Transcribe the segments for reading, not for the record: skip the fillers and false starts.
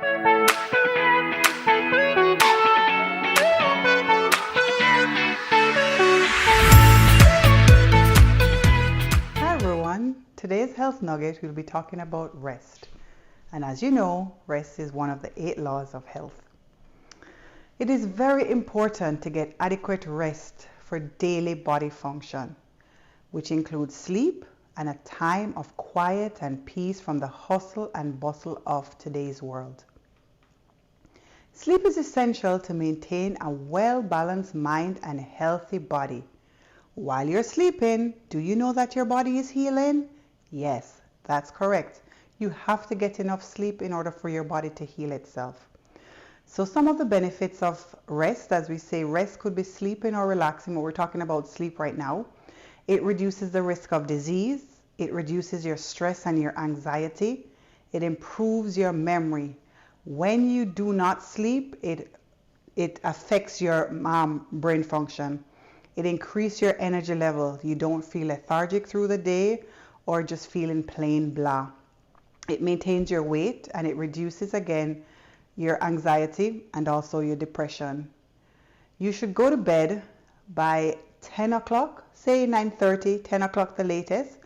Hi everyone, today's health nugget we'll be talking about rest. And as you know, rest is one of the 8 laws of health. It is very important to get adequate rest for daily body function, which includes sleep and a time of quiet and peace from the hustle and bustle of today's world. Sleep is essential to maintain a well-balanced mind and healthy body. While you're sleeping, do you know that your body is healing? Yes, that's correct. You have to get enough sleep in order for your body to heal itself. So some of the benefits of rest, as we say, rest could be sleeping or relaxing, but we're talking about sleep right now. It reduces the risk of disease. It reduces your stress and your anxiety. It improves your memory. When you do not sleep, it affects your brain function. It increases your energy level. You don't feel lethargic through the day or just feeling plain blah. It maintains your weight and it reduces again your anxiety and also your depression. You should go to bed by 10 o'clock, say 9:30, 10 o'clock the latest,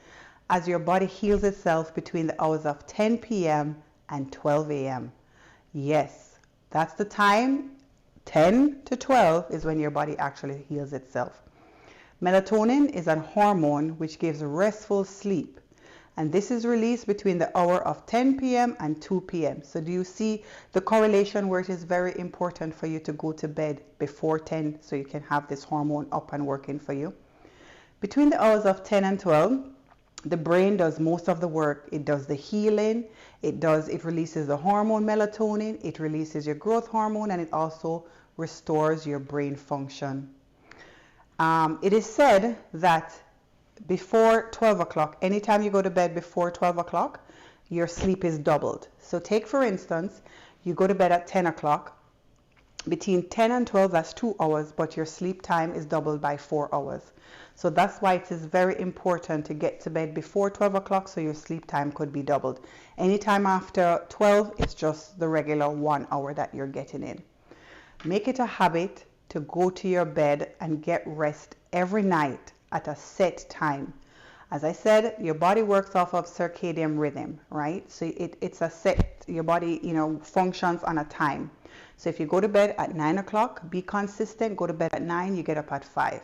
as your body heals itself between the hours of 10 p.m. and 12 a.m. Yes, that's the time. 10 to 12 is when your body actually heals itself. Melatonin is a hormone which gives restful sleep, and this is released between the hour of 10 p.m. and 2 p.m. So do you see the correlation where it is very important for you to go to bed before 10 so you can have this hormone up and working for you? Between the hours of 10 and 12, the brain does most of the work. It does the healing. It releases the hormone melatonin. It releases your growth hormone, and it also restores your brain function. It is said that before 12 o'clock, anytime you go to bed before 12 o'clock, your sleep is doubled. So take, for instance, you go to bed at 10 o'clock. Between 10 and 12, that's 2 hours, but your sleep time is doubled by 4 hours. So that's why it is very important to get to bed before 12 o'clock so your sleep time could be doubled. Anytime after 12, it's just the regular 1 hour that you're getting in. Make it a habit to go to your bed and get rest every night at a set time. As I said, your body works off of circadian rhythm, right? So it's a set, your body, functions on a time. So if you go to bed at 9 o'clock, be consistent, go to bed at 9, you get up at 5.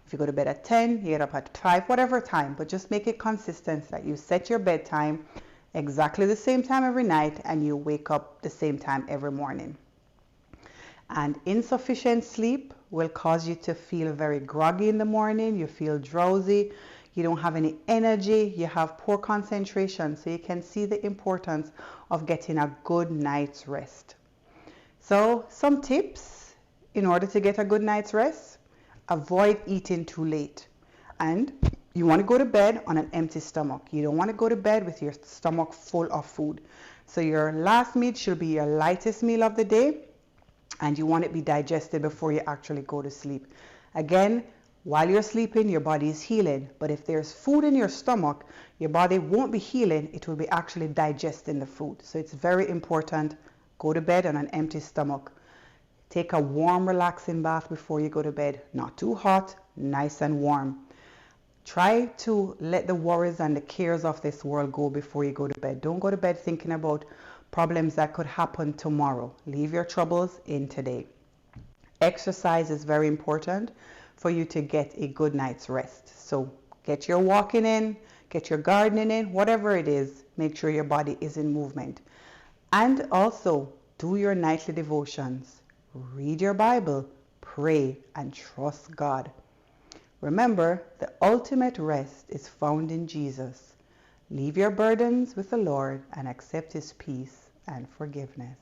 If you go to bed at 10, you get up at 5, whatever time, but just make it consistent that you set your bedtime exactly the same time every night and you wake up the same time every morning. And insufficient sleep will cause you to feel very groggy in the morning, you feel drowsy, you don't have any energy, you have poor concentration, so you can see the importance of getting a good night's rest. So some tips in order to get a good night's rest: avoid eating too late, and you want to go to bed on an empty stomach. You don't want to go to bed with your stomach full of food. So your last meal should be your lightest meal of the day, and you want it to be digested before you actually go to sleep. Again, while you're sleeping, your body is healing, but if there's food in your stomach, your body won't be healing, it will be actually digesting the food. So it's very important, go to bed on an empty stomach. Take a warm, relaxing bath before you go to bed. Not too hot, nice and warm. Try to let the worries and the cares of this world go before you go to bed. Don't go to bed thinking about problems that could happen tomorrow. Leave your troubles in today. Exercise is very important for you to get a good night's rest. So get your walking in, get your gardening in, whatever it is, make sure your body is in movement. And also do your nightly devotions. Read your Bible, pray, and trust God. Remember, the ultimate rest is found in Jesus. Leave your burdens with the Lord and accept His peace and forgiveness.